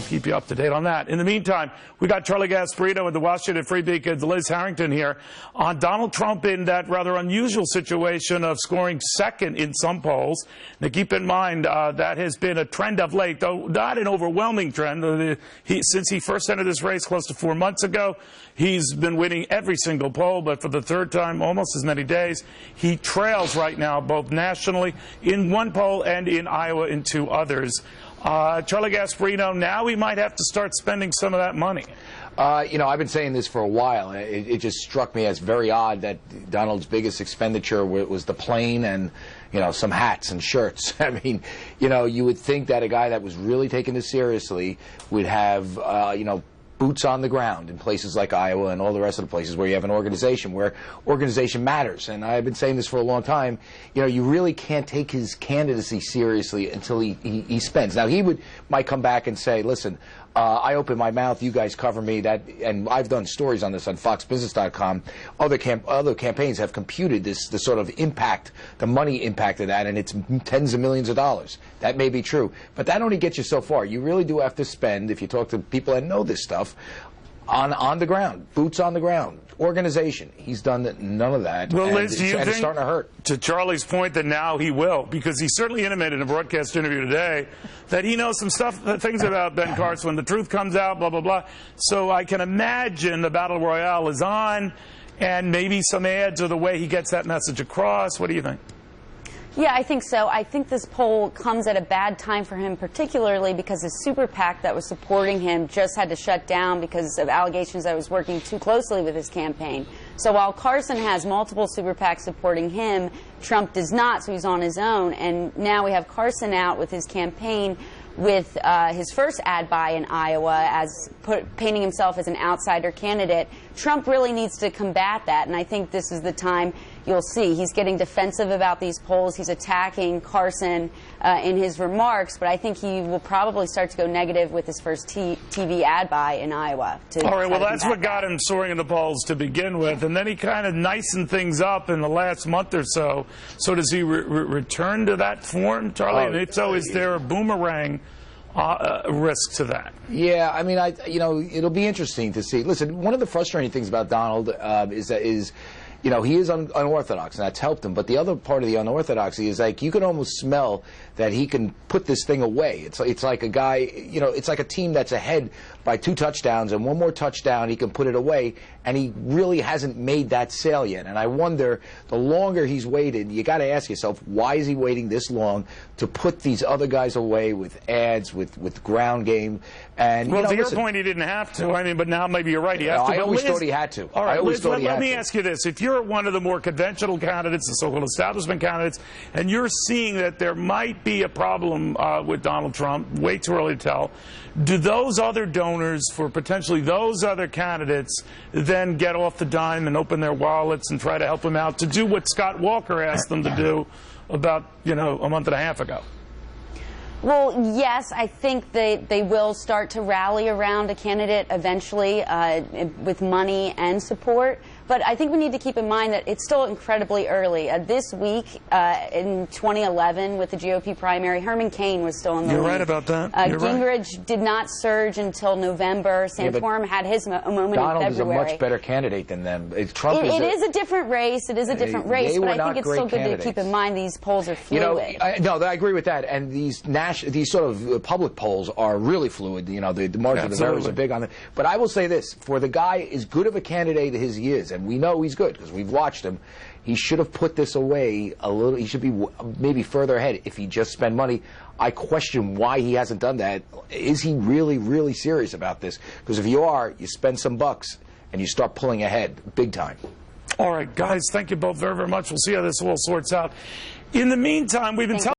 keep you up to date on that. In the meantime, we got Charlie Gasparino with the Washington Free Beacon's Liz Harrington here on Donald Trump in that rather unusual situation of scoring second in some polls. Now, keep in mind that has been a trend of late, though not an overwhelming trend. Since he first entered this race close to 4 months ago, he's been winning every single poll, but for the third time, almost as many days, he trails right now, both nationally in one poll and in Iowa in two others. Charlie Gasparino, now we might have to start spending some of that money. You know, I've been saying this for a while. It just struck me as very odd that Donald's biggest expenditure was the plane and, you know, some hats and shirts. I mean, you know, you would think that a guy that was really taking this seriously would have, you know, boots on the ground in places like Iowa and all the rest of the places where you have an organization, where organization matters. And I've been saying this for a long time. You know, you really can't take his candidacy seriously until he spends. Now, might come back and say, listen, I open my mouth, you guys cover me. And I've done stories on this on FoxBusiness.com. Other campaigns have computed the sort of impact, the money impact of that, and it's tens of millions of dollars. That may be true, but that only gets you so far. You really do have to spend, if you talk to people that know this stuff, on the ground, boots on the ground, organization. He's done none of that. Well, Liz, do you think, it's starting to hurt? To Charlie's point, that now he will, because he certainly intimated in a broadcast interview today that he knows some things about Ben Carson. When the truth comes out, blah, blah, blah. So I can imagine the battle royale is on, and maybe some ads are the way he gets that message across. What do you think? Yeah, I think so. I think this poll comes at a bad time for him, particularly because his super PAC that was supporting him just had to shut down because of allegations that was working too closely with his campaign. So while Carson has multiple super PACs supporting him, Trump does not, so he's on his own. And now we have Carson out with his campaign with his first ad buy in Iowa as painting himself as an outsider candidate. Trump really needs to combat that, and I think this is the time you'll see. He's getting defensive about these polls. He's attacking Carson in his remarks, but I think he will probably start to go negative with his first TV ad buy in Iowa. All right, well, that's what got him soaring in the polls to begin with, and then he kind of nicened things up in the last month or so. So does he return to that form, Charlie? And if so, is there a boomerang risk to that? Yeah, I mean, you know, it'll be interesting to see. Listen, one of the frustrating things about Donald is you know, he is unorthodox, and that's helped him. But the other part of the unorthodoxy is, like, you can almost smell that he can put this thing away. It's like a guy, you know, it's like a team that's ahead by 2 touchdowns, and one more touchdown, he can put it away, and he really hasn't made that sale yet. And I wonder, the longer he's waited, you got to ask yourself, why is he waiting this long to put these other guys away with ads, with ground game? And well, you know, to your point, he didn't have to. I mean, but now maybe you're right. He has to. I always thought he had to. All right, Liz, let me to. ask you this: if you're one of the more conventional candidates, the so-called establishment candidates, and you're seeing that there might be a problem with Donald Trump, way too early to tell, do those other donors for potentially those other candidates then get off the dime and open their wallets and try to help him out to do what Scott Walker asked them to do about, you know, a month and a half ago? Well, yes, I think they will start to rally around a candidate eventually with money and support. But I think we need to keep in mind that it's still incredibly early. This week, in 2011, with the GOP primary, Herman Cain was still in the lead. You're right about that. Gingrich did not surge until November. Santorum had his moment in February. Donald is a much better candidate than them. Trump it is a different race. It is a different race, but I think it's still good to keep in mind these polls are fluid. You know, I agree with that. And these sort of public polls are really fluid. You know, the margin of errors are big on it. But I will say this: for the guy as good of a candidate as he is, and we know he's good because we've watched him, he should have put this away a little. He should be maybe further ahead if he just spent money. I question why he hasn't done that. Is he really, really serious about this? Because if you are, you spend some bucks and you start pulling ahead big time. All right, guys, thank you both very, very much. We'll see how this all sorts out. In the meantime, we've been telling